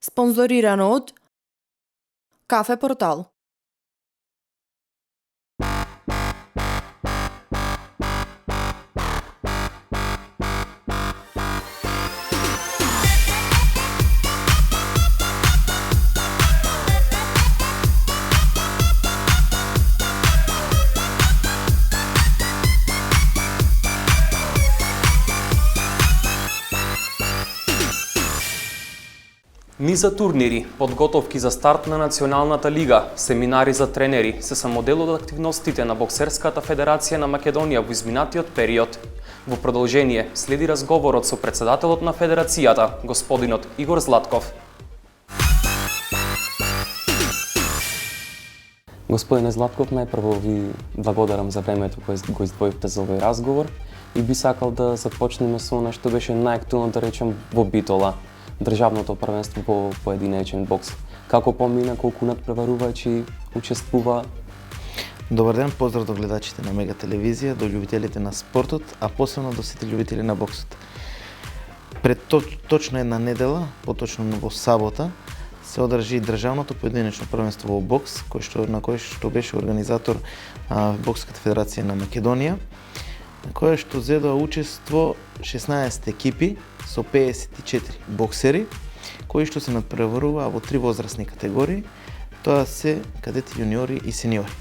Спонзорирано од Кафе Портал. Низа турнири, подготовки за старт на Националната лига, семинари за тренери се само дел од активностите на Боксерската федерација на Македонија во изминатиот период. Во продолжение следи разговорот со председателот на федерацијата, господинот Игор Златков. Господине Златков, најпрво ви благодарам за времето кое го издвоивте за овој разговор и би сакал да започнеме со она што беше најактуелно, да речем, во Битола, државното првенство во поединечен бокс. Како помина, колку надпреварувачи учествува? Добар ден, поздрав до гледачите на Мега телевизија, до љубителите на спортот, а посебно до сите љубители на боксот. Пред точно една недела, поточно во сабота, се одржи државното поединечно првенство во бокс, на кој што беше организатор Бокската федерација на Македонија, на која што зедоа учество 16 екипи со 54 боксери, кои што се надпреваруваа во 3 возрастни категории, тоа се кадети, јуниори и сениори.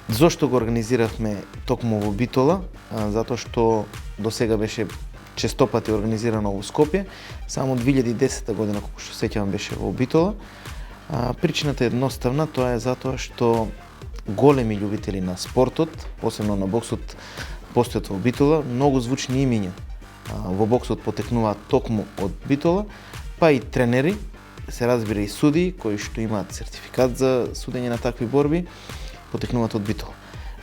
Зошто го организиравме токму во Битола? Затоа што до сега беше честопати организирано во Скопје, само 2010 година, колку што сеќавам, беше во Битола. Причината е едноставна, тоа е затоа што големи љубители на спортот, посебно на боксот, постојат во Битола, многу звучни имиња во боксот потекнуваат токму од Битола, па и тренери, се разбира и судии кои што имаат сертификат за судење на такви борби, потекнуваат од Битола.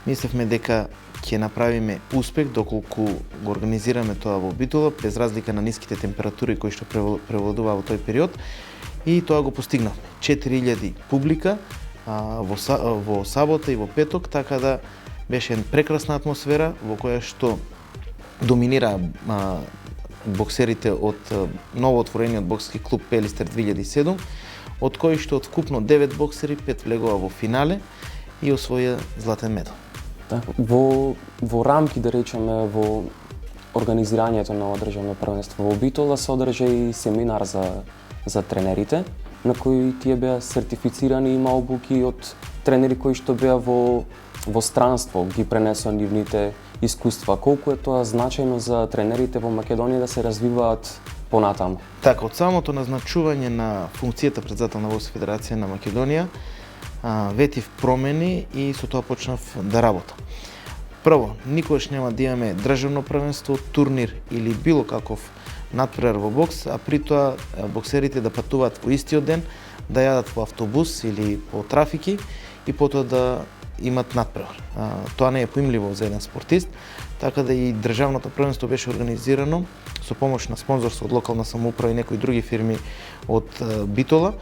Мислевме дека ќе направиме успех доколку го организираме тоа во Битола, без разлика на ниските температури кои што превладуваа во тој период, и тоа го постигнавме. 4000 публика во сабота и во петок, така да беше прекрасна атмосфера во која што доминира боксерите од новоотворениот бокски клуб Пелистер 2007, од кои што од вкупно 9 боксери 5 влегува во финале и освоја златен медал. Во рамки, да речеме, во организирањето на државно првенство во Битола се одржа и семинар за тренерите, на кои тие беа сертифицирани, има обуки од тренери кои што беа во странство, ги пренесоа нивните искуства. Колку е тоа значајно за тренерите во Македонија да се развиваат понатаму? Така, од самото назначување на функцијата председател на Боксска федерација на Македонија, ветив промени и со тоа почнав да работам. Прво, никогаш нема да имаме државно првенство, турнир или било каков надпревар во бокс, а при тоа боксерите да патуваат во истиот ден, да јадат во автобус или по трафики и потоа да имат надпревар. Тоа не е поимливо за еден спортист, така да и државното првенство беше организирано со помош на спонзорство од локална самоуправа и некои други фирми од Битола,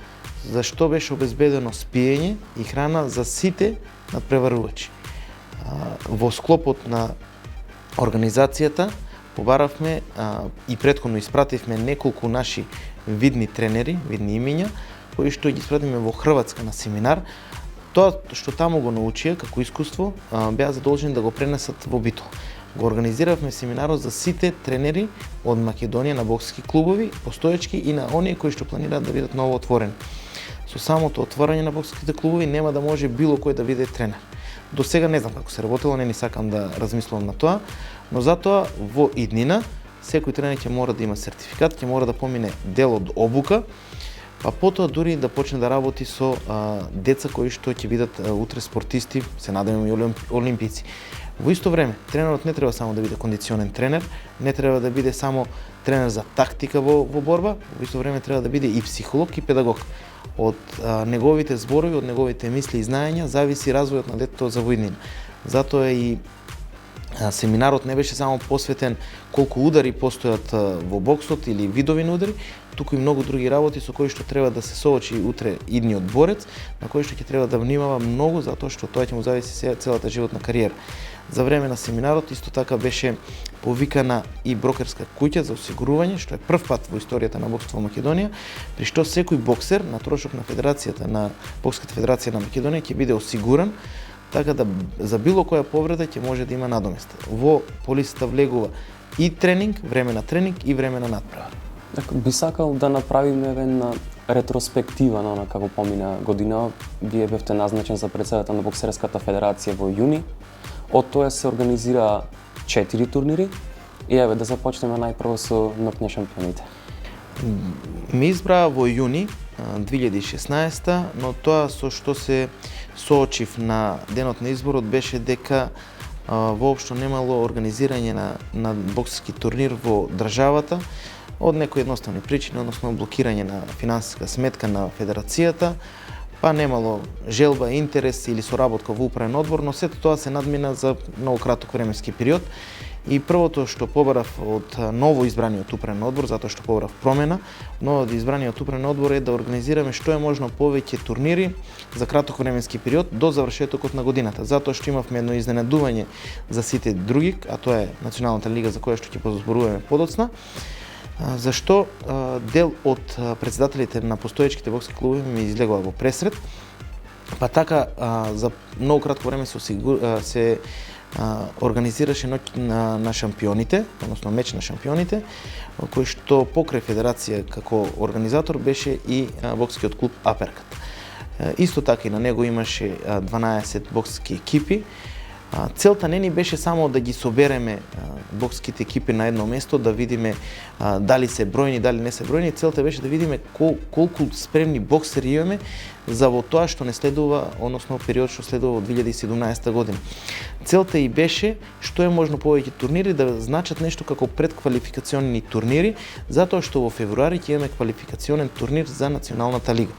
за што беше обезбедено спиење и храна за сите надпреварувачи. Во склопот на организацијата побаравме и претходно испративме неколку наши видни тренери, видни имиња, кои што ги испратиме во Хрватска на семинар. Тоа што таму го научија како искуство, беа задолжени да го пренесат во Битола. Го организиравме семинарот за сите тренери од Македонија на бокски клубови, постоечки и на оние кои што планираат да бидат ново отворени. Со самото отворање на бокските клубови нема да може било кој да биде тренер. До сега не знам како се работело, не ни сакам да размислувам на тоа, но затоа во иднина секој тренер ќе мора да има сертификат, ќе мора да помине дел од обука, па потоа дури да почне да работи со деца кои што ќе бидат утре спортисти, се надеваме и олимпици. Во исто време, тренерот не треба само да биде кондиционен тренер, не треба да биде само тренер за тактика во борба, во исто време треба да биде и психолог и педагог. Од неговите зборови, од неговите мисли и знаења зависи развојот на детето за во иднина. Затоа и семинарот не беше само посветен колку удари постојат во боксот или видови на удари, туку и многу други работи со кои што треба да се соочи утре идниот борец, на кои што ќе треба да внимава многу затоа што тоа ќе му зависи целата животна кариера. За време на семинарот исто така беше повикана и брокерска куќа за осигурување, што е прв пат во историјата на боксот во Македонија, при што секој боксер на трошок на федерацијата на Бокската федерација на Македонија ќе биде осигуран, така да за било која повреда ќе може да има надомест. Во полисата влегува и тренинг, време на тренинг и време на надправа. Би сакал да направиме една ретроспектива на како помина година. Вие бевте назначен за председател на Боксерската федерација во јуни. Од тоа се организира 4 турнири и еве да започнеме најпрво со ноќна шампионите. Ми избраа во јуни 2016, но тоа со што се соочив на денот на изборот беше дека воопшто немало организирање на боксерски турнир во државата од некои едноставни причини, односно блокирање на финансиска сметка на федерацијата, па немало желба, интерес или соработка во управен одбор, но сето тоа се надмина за многу краток временски период. И првото што побарав од ново избраниот управен одбор, затоа што побарав промена, но од избраниот управен одбор е да организираме што е можно повеќе турнири за краток временски период до завршетокот на годината, затоа што имавме едно изненадување за сите други, а тоа е Националната лига за која што ќе позборуваме подоцна. Зашто дел од председателите на постоечките бокски клубови ми излегува во пресред, па така за многу кратко време се организираше ноќ на шампионите, односно меч на шампионите, кој што покрај федерација како организатор беше и бокскиот клуб Аперкат. Исто така и на него имаше 12 бокски екипи. Целта не ни беше само да ги собереме бокските екипи на едно место, да видиме дали се бројни, дали не се бројни. Целта беше да видиме колку спремни боксери имаме за во тоа што не следува, односно период што следува од 2017 година. Целта и беше што е можно повеќе турнири да значат нешто како предквалификационни турнири, затоа што во февруари ќе имаме квалификационен турнир за Националната лига.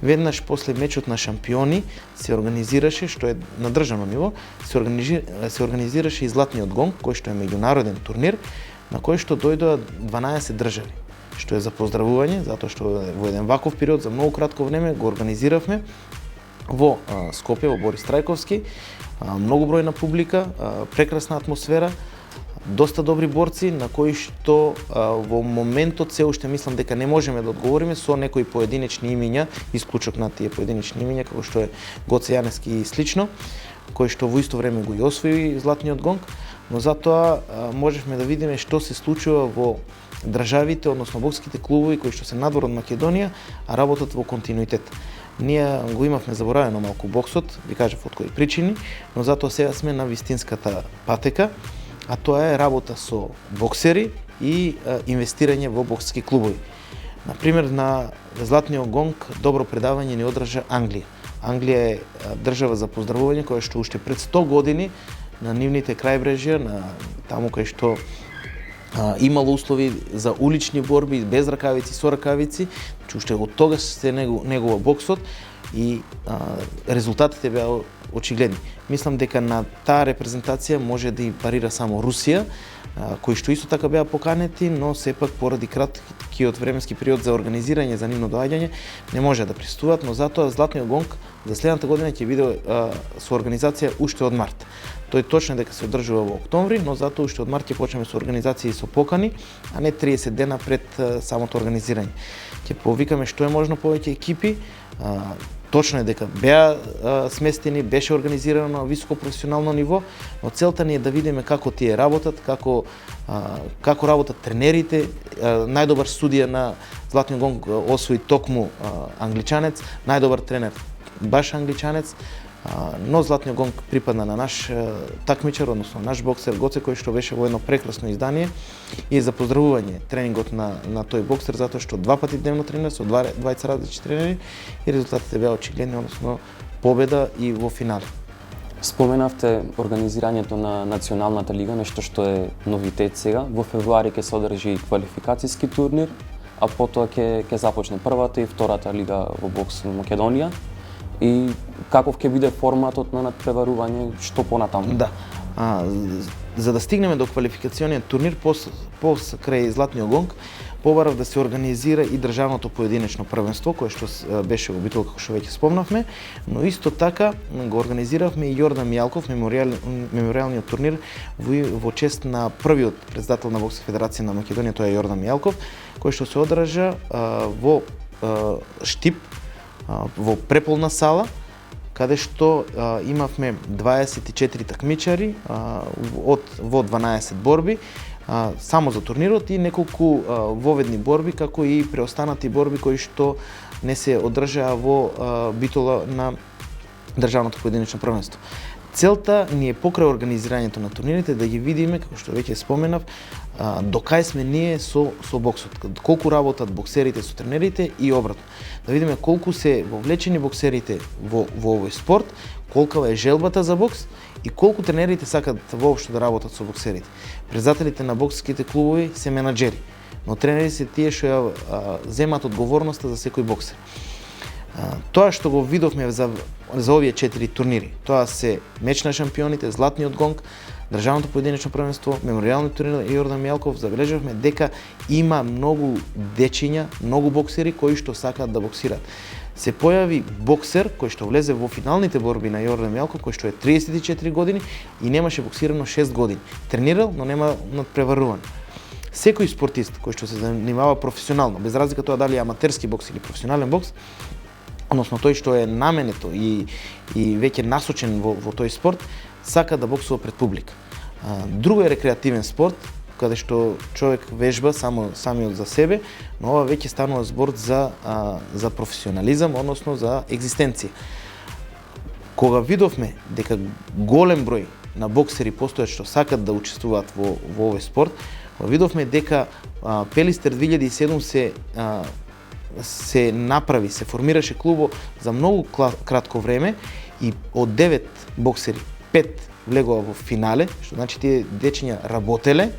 Веднаш после мечот на шампиони се организираше, што е на државно ниво, се организираше и Златниот гонг, кој што е меѓународен турнир, на кој што дојдоа 12 држави, што е за поздравување, затоа што во еден ваков период за многу кратко време го организиравме во Скопје, во Борис Трајковски, многу бројна публика, прекрасна атмосфера, доста добри борци на кои што во моментот се уште мислам дека не можеме да одговориме со некои поединечни имиња, исклучок на тие поединечни имиња како што е Гоце Јанески и слично, кој што во исто време го и освои Златниот гонг, но затоа можевме да видиме што се случува во државите, односно бокските клубови кои што се надвор од Македонија, а работат во континуитет. Ние го имавме заборавено малку боксот, ви кажав од кои причини, но затоа сега сме на вистинската патека, а тоа е работа со боксери и инвестирање во бокски клубови. Например, на Златниот гонг добро предавање ни одржа Англија. Англија е држава за поздравување која што уште пред 100 години на нивните крајбрежја, на таму кај што имало услови за улични борби без ракавици, со ракавици, уште од тогаш се негува боксот и резултатите беа очигледни. Мислам дека на таа репрезентација може да и парира само Русија, кои што исто така беа поканети, но сепак поради краткиот временски период за организирање за нивно доаѓање не може да присуствуваат, но затоа Златниот гонг за следната година ќе биде со организација уште од март. Тој точно дека се одржува во октомври, но затоа уште од март ќе почнеме со организации и со покани, а не 30 дена пред самото организирање. Ќе повикаме што е можно повеќе екипи. Точно е дека беа сместени, беше организирано на високо професионално ниво, но целта ни е да видиме како тие работат, како работат тренерите. Најдобар судија на Златниот гонг освои токму англичанец, најдобар тренер баш англичанец, но Златниот гонг припадна на наш такмичар, односно наш боксер Гоце, кој што беше во едно прекрасно издание и за поздравување тренингот на тој боксер, затоа што 2 пати дневно тренира со двајца различни тренери и резултатите беа очигледни, односно победа и во финале. Споменавте организирањето на Националната лига, нешто што е новитет сега. Во февруари ќе се одржи квалификацијски турнир, а потоа ќе започне првата и втората лига во бокс во Македонија. И каков ќе биде форматот на надпреварување, што понатаму? Да. за да стигнеме до квалификациониот турнир крај Златниот гонг, побарав да се организира и државното поединечно првенство, кое што беше во Битол, како што веќе спомнавме, но исто така го организиравме и Јордан Мијалков меморијалниот турнир во чест на првиот председател на Боксерска федерација на Македонија, тоа е Јордан Мијалков, кој што се одржа во Штип, во преполна сала, каде што имавме 24 такмичари во 12 борби, само за турнирот и неколку воведни борби, како и преостанати борби кои што не се одржаа во Битола на државното поединечно првенство. Целта ни е покрај организирањето на турнирите да ги видиме, како што веќе споменав, до кај сме ние со боксот, колку работат боксерите со тренерите и обратно. Да видиме колку се вовлечени боксерите во овој спорт, колкава е желбата за бокс и колку тренерите сакат воопшто да работат со боксерите. Председателите на боксерските клубови се менаџери, но тренери се тие што ја земат одговорноста за секој боксер. Тоа што го видовме за овие 4 турнири, тоа се меч на шампионите, Златниот гонг, државното поединечно првенство, меморијалниот турнир и Јордан Мијалков, забележавме дека има многу дечиња, многу боксери кои што сакаат да боксираат. Се појави боксер кој што влезе во финалните борби на Јордан Мијалков, кој што е 34 години и немаше боксирано 6 години. Тренирал, но нема надпреваруван. Секој спортист кој што се занимава професионално, без разлика тоа дали е аматерски бокс или професионален бокс, односно тој што е наменето и веќе насочен во тој спорт, сака да боксува пред публика. Друго е рекреативен спорт, каде што човек вежба самиот за себе, но ова веќе станува збор за професионализам, односно за екзистенција. Кога видовме дека голем број на боксери постојат што сакат да учествуваат во овој спорт, видовме дека Пелистер 2007 се направи, се формираше клубо за многу кратко време и од 9 боксери 5 влегува во финале, што значи тие дечиња работеле,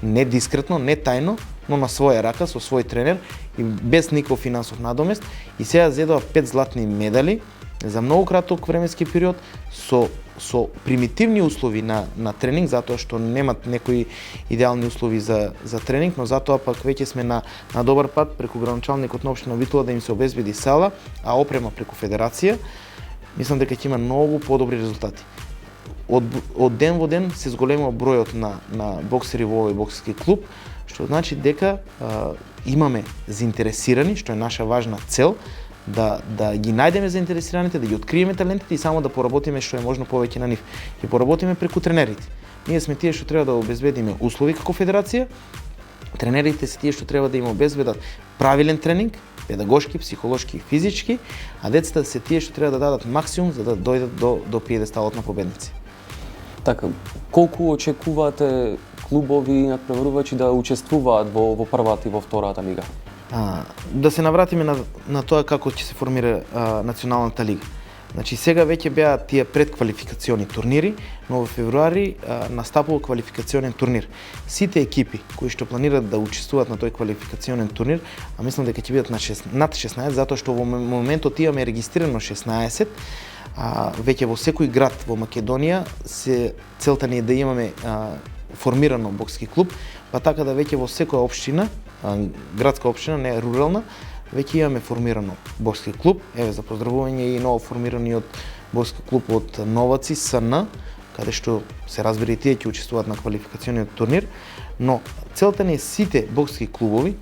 не дискретно, не тајно, но на своја рака, со свој тренер и без никаков финансов надомест, и сега зедоа 5 златни медали за многу краток временски период со примитивни услови на тренинг, затоа што немат некои идеални услови за тренинг, но затоа пак веќе сме на добар пат преку градоначалникот на општина Битола да им се обезбеди сала, а опрема преку федерација. Мислам дека ќе има многу подобри резултати. Од ден во ден се зголемува бројот на боксери во овој боксерски клуб, што значи дека имаме заинтересирани, што е наша важна цел, да ги најдеме заинтересираните, да ги откриеме талентите и само да поработиме што е можно повеќе на нив. Ќе поработиме преку тренерите. Ние сме тие што треба да обезбедиме услови како федерација, тренерите се тие што треба да им обезбедат правилен тренинг, педагошки, психолошки и физички, а децата се тие што треба да дадат максимум за да дојдат до пиедесталот на победници. Така, колку очекувате клубови и надпреварувачи да учествуваат во првата и во втората лига? Да се навратиме на тоа како ќе се формира националната лига. Значи сега веќе беа тие предквалификациони турнири, но во февруари настапува квалификационен турнир. Сите екипи кои што планираат да учествуваат на тој квалификационен турнир, а мислам дека ќе бидат над 16, затоа што во моментот имаме регистрирано 16, веќе во секој град во Македонија целта ни е да имаме формирано бокски клуб, па така да веќе во секоја општина, градска општина, не рурална, веќе имаме формирано бокски клуб. Еве за поздравување и ново формираниот бокски клуб од Новаци СН, каде што се разбира и тие ќе учествуваат на квалификациониот турнир, но целта ни е сите бокски клубови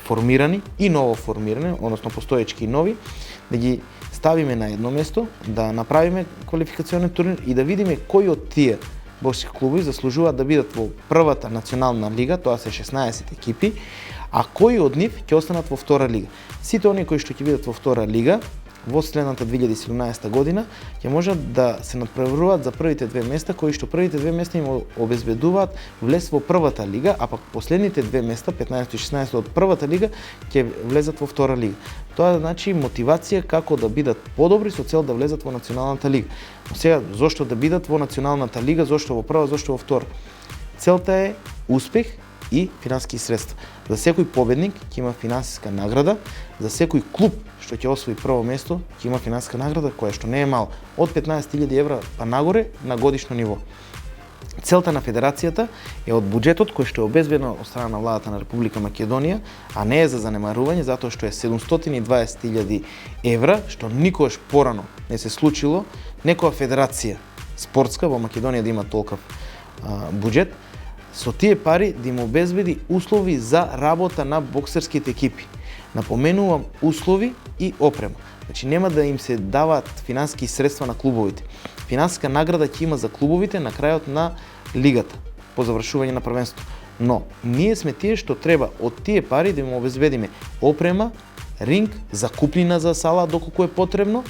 формирани и ново формирани, односно постоечки и нови, да ги ставиме на едно место, да направиме квалификационен турнир и да видиме кои од тие бокски клубови заслужуваат да бидат во првата национална лига, тоа се 16 екипи, а кои од нив ќе останат во втора лига. Сите оние кои што ќе бидат во втора лига во следната 2017 година ќе можат да се надпреваруваат за првите две места, кои што првите две места им обезбедуваат влез во првата лига, а пак последните две места, 15 и 16 од првата лига, ќе влезат во втора лига. Тоа значи мотивација како да бидат подобри со цел да влезат во националната лига. Но сега, зошто да бидат во националната лига, зошто во прва, зошто во втора? Целта е успех и финансиски средства. За секој победник ќе има финансиска награда, за секој клуб што ќе освои прво место ќе има финансиска награда која што не е мала, од 15.000 евра па нагоре на годишно ниво. Целта на федерацијата е од буџетот кој што е обезбеден од страна на владата на Република Македонија, а не е за занемарување, затоа што е 720.000 евра, што никогаш порано не се случило некоја федерација спортска во Македонија да има толков буџет, со тие пари да им обезбеди услови за работа на боксерските екипи. Напоменувам услови и опрема. Значи нема да им се даваат финансиски средства на клубовите. Финансиска награда ќе има за клубовите на крајот на лигата по завршување на првенството. Но ние сме тие што треба од тие пари да им обезбедиме опрема, ринг, закупнина за сала доколку е потребно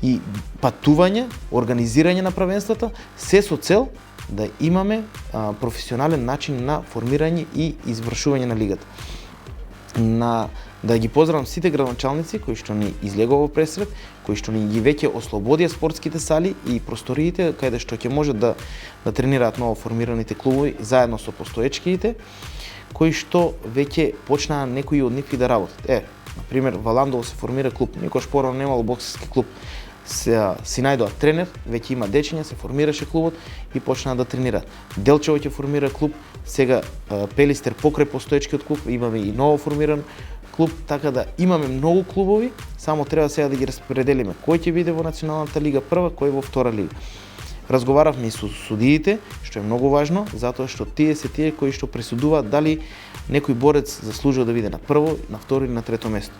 и патување, организирање на првенствата, се со цел да имаме професионален начин на формирање и извршување на лигата. Да ги поздравам сите градоначалници кои што ни излегува во пресред, кои што ни ги веќе ослободија спортските сали и просториите каде што ќе можат да тренираат ново формираните клубови заедно со постоечките, кои што веќе почнаа некои од нив и да работат. На пример, во Ландово се формира клуб, никош порано немало боксерски клуб. Си најдоа тренер, веќе има дечиња, се формираше клубот и почнаа да тренираат. Делчево ќе формира клуб, сега Пелистер покрај постоечкиот клуб, имаме и ново формиран клуб, така да имаме многу клубови, само треба сега да ги распределиме кој ќе биде во Националната лига прва, кој во втора лига. Разговаравме и со судиите, што е многу важно, затоа што тие се тие кои што пресудуваат дали некој борец заслужува да биде на прво, на второ или на трето место.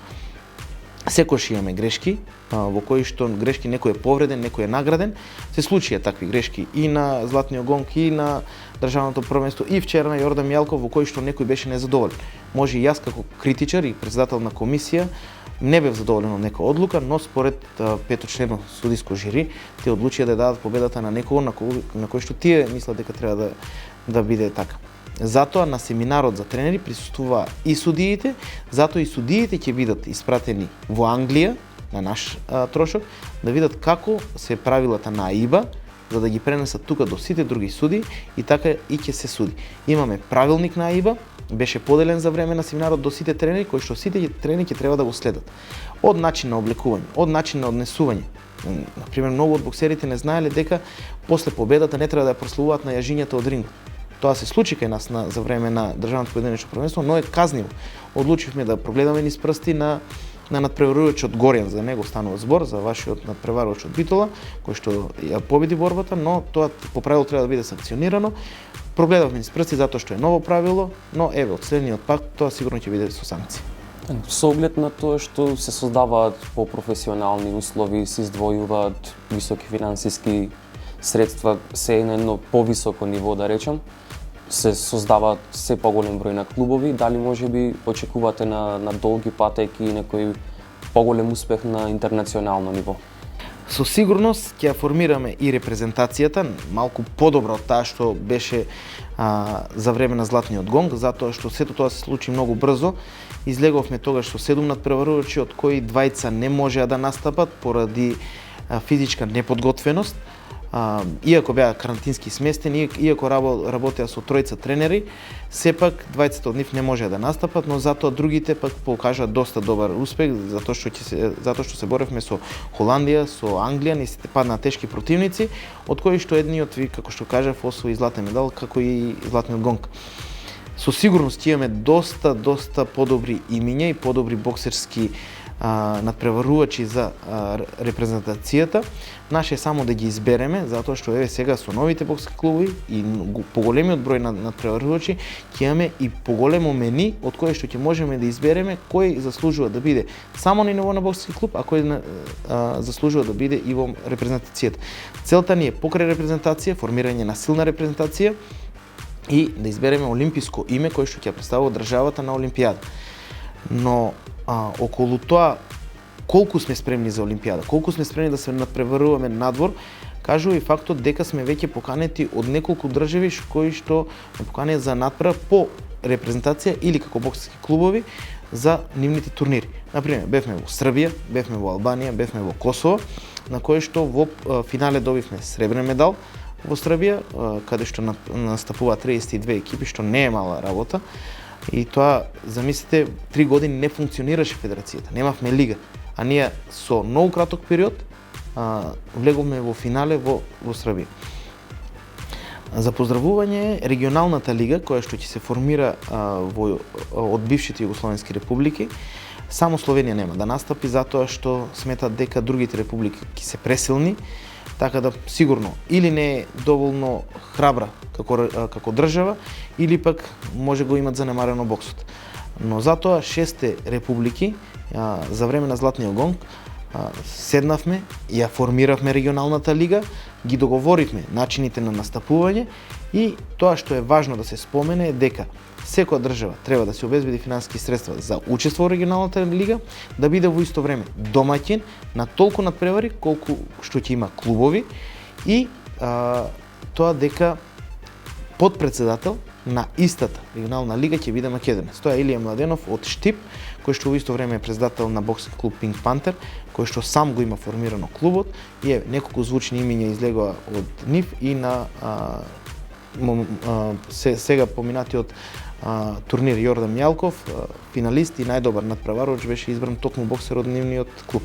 Секојаш имаме грешки, во кои што грешки некој е повреден, некој е награден. Се случија такви грешки и на Златниот гонг, и на државното првенство, и вчера на Јордан Мјалков, во кои што некој беше незадоволен. Може и јас како критичар и председател на комисија не бев задоволен од некоја одлука, но според петочлено судиско жири, те одлучија да дадат победата на некого на кој што тие мислат дека треба да биде така. Затоа на семинарот за тренери присуствува и судиите, затоа и судиите ќе бидат испратени во Англија на наш трошок, да видат како се правилата на АИБА, за да ги пренесат тука до сите други суди и така и ќе се суди. Имаме правилник на АИБА, беше поделен за време на семинарот до сите тренери, кои што сите тренери ќе треба да го следат. Од начин на обликување, од начин на однесување. Например, многу од боксерите не знаеле дека после победата не треба да ја прославуваат на јажињата од рингот. Тоа се случи кај нас за време на државното поединечно првенство, но е казниво. Одлучивме да прогледаме низ прсти на надпреварувачот Горјан, за него станува збор, за вашиот надпреварувач од Битола, кој што ја победи борбата, но тоа по правило треба да биде санкционирано. Прогледавме низ прсти затоа што е ново правило, но еве од следниот пак тоа сигурно ќе биде со санкции. Со оглед на тоа што се создаваат по-професионални услови, се издвојуваат високи финансиски средства, се на едно повисоко ниво, да речем, се создаваат се поголем број на клубови, дали можеби очекувате на долги патеки и некој поголем успех на интернационално ниво? Со сигурност ќе формираме и репрезентацијата, малку подобра од таа што беше за време на Златниот гонг, затоа што сето тоа се случи многу брзо. Излеговме тогаш со 7 надпреварувачи, од кои двајца не можеа да настапат поради физичка неподготвеност. Иако беа карантински сместени, иако работеа со тројца тренери, сепак двајцата од нив не можеа да настапат, но затоа другите пак покажаа доста добар успех, затоа што се боревме со Холандија, со Англија, ни се паднаа тешки противници, од кои што едниот, како што кажав, освои златен медал, како и Златниот гонг. Со сигурност имаме доста подобри имиња и подобри боксерски надпреварувачи за репрезентацијата. Наше е само да ги избереме, затоа што еве сега со новите боксерски клубови и поголемиот број надпреварувачи ќе имаме и поголемо мени од кое што ќе можеме да избереме кој заслужува да биде само на ниво на боксерски клуб, а кој заслужува да биде и во репрезентацијата. Целта ни е покрај репрезентација, формирање на силна репрезентација и да избереме олимписко име кое што ќе представува државата на Олимпијада. Но околу тоа колку сме спремни за Олимпијада, колку сме спремни да се надпреваруваме надвор, кажува и фактот дека сме веќе поканети од неколку држави кои што не поканети за надпревар по репрезентација или како боксерски клубови за нивните турнири. Например, бевме во Србија, бевме во Албанија, бевме во Косово, на кои што во финале добивме сребрен медал во Србија, каде што настапуваат 32 екипи, што не е мала работа. И тоа, замислите, 3 години не функционираше федерацијата, немавме лига, а ние со многу краток период влеговме во финале во Србија. За поздравување е регионалната лига која што ќе се формира од бившите југословенски републики. Само Словенија нема да настапи затоа што сметат дека другите републики ќе се пресилни, така да сигурно или не е доволно храбра како држава, или пак може го имат занемарено боксот. Но затоа 6 републики за време на Златниот гонг седнавме, ја формиравме регионалната лига, ги договоривме начините на настапување и тоа што е важно да се спомене е дека секоја држава треба да се обезбеди финансиски средства за учество во регионалната лига, да биде во исто време домаќин на толку надпревари колку што ќе има клубови и тоа дека подпредседател на истата регионална лига ќе биде македонец. Тоа е Илија Младенов од Штип, кој што во исто време е председател на бокски клуб Пинк Пантер, кој што сам го има формирано клубот и неколку звучни имиња излегоа од нив и на сега поминатиот турнир Јордан Мјалков, финалист и најдобар надпревароч, беше избран токму боксер од нивниот клуб.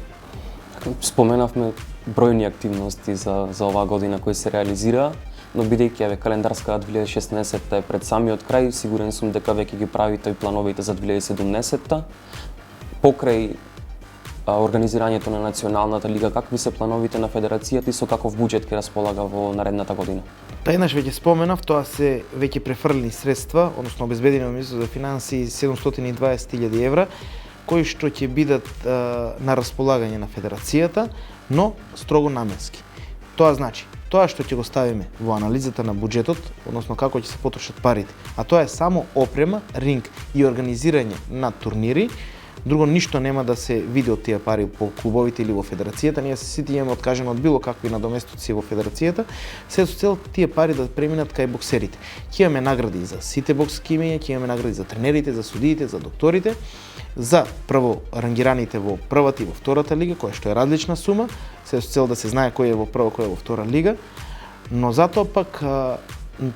Споменавме бројни активности за оваа година кои се реализираа, но бидејќи календарска 2016 е пред самиот крај, сигурен сум дека веќе ги правите и плановите за 2017. Покрај организирањето на Националната лига, какви се плановите на федерацијата и со каков буџет ќе располага во наредната година? Еднаш веќе споменав, тоа се веќе префрлени средства, односно обезбедени од Министерството за финансии 720.000 евра, кои што ќе бидат на располагање на федерацијата, но строго наменски. Тоа значи, тоа што ќе го ставиме во анализата на буџетот, односно како ќе се потрошат парите, а тоа е само опрема, ринг и организирање на турнири. Друго ништо нема да се види од тие пари по клубовите или во федерацијата. Ние се сите имаме откажено од било какви надоместоци во федерацијата, се со цел тие пари да преминат кај боксерите. Ќе имаме награди за сите бокски имиња, ќе имаме награди за тренерите, за судиите, за докторите, за прво рангираните во првата и во втората лига, која што е различна сума, се со цел да се знае кој е во прва, кој е во втора лига. Но затоа пак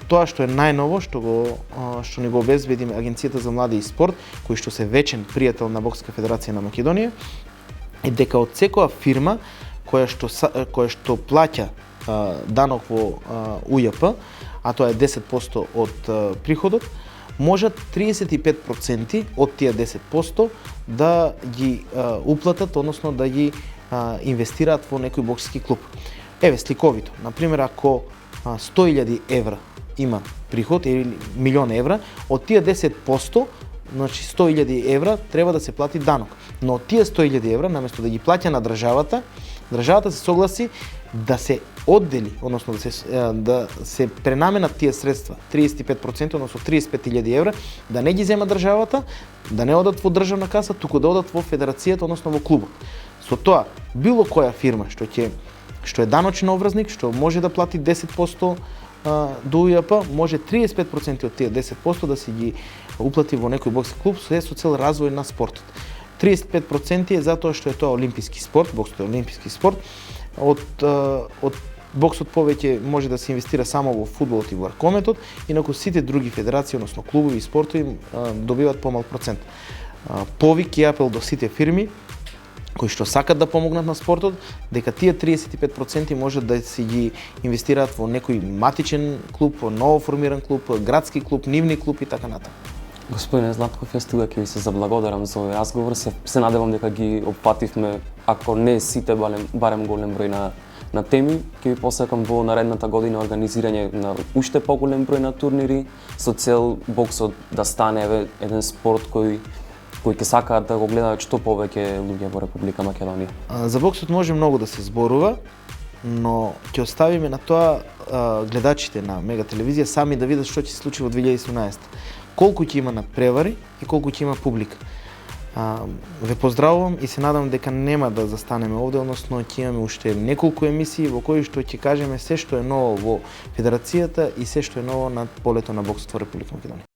тоа што е најново, што ни го обезбеди Агенцијата за млади и спорт, кој што се вечен пријател на Бокска федерација на Македонија, е дека од секоја фирма која што плаќа данок во УЈП, а тоа е 10% од приходот, можат 35% од тие 10% да ги уплатат, односно да ги инвестираат во некој бокски клуб. Еве сликовито, например, ако 100.000 евра има приход или 1.000.000 евра, од тие 10%, значи 100.000 евра треба да се плати данок. Но од тие 100.000 евра, наместо да ги плаќа на државата, државата се согласи да се оддели, односно да се пренаменат тие средства, 35%, односно 35.000 евра, да не ги зема државата, да не одат во државна каса, туку да одат во федерацијата, односно во клубот. Со тоа, било која фирма што е даночен обврзник, што може да плати 10% до УЈП, може 35% од тие 10% да се ги уплати во некој бокски клуб со цел развој на спортот. 35% е затоа што е тоа олимписки спорт, боксот е олимписки спорт. Од боксот повеќе може да се инвестира само во фудбалот и во ракометот, инаку сите други федерации, односно клубови и спортови добиваат помал процент. Повик и апел до сите фирми кои што сакат да помогнат на спортот, дека тие 35% можат да си ги инвестираат во некој матичен клуб, во ново формиран клуб, градски клуб, нивни клуб и така натаму. Господине Златков, јас тука ќе ви се заблагодарам за овој разговор. Се надевам дека ги опфативме, ако не сите, барем голем број на теми. Ќе ви посакам во наредната година организирање на уште поголем број на турнири со цел боксот да стане еден спорт кој ќе сакаат да го гледаат што повеќе луѓе во Република Македонија. За боксот може многу да се зборува, но ќе оставиме на тоа гледачите на Мега телевизија сами да видат што ќе се случи во 2017. Колку ќе има надпревари и колку ќе има публика. Ве поздравувам и се надам дека нема да застанеме овде, односно ќе имаме уште неколку емисии во кои што ќе кажеме се што е ново во федерацијата и се што е ново на полето на боксот во Република Македонија.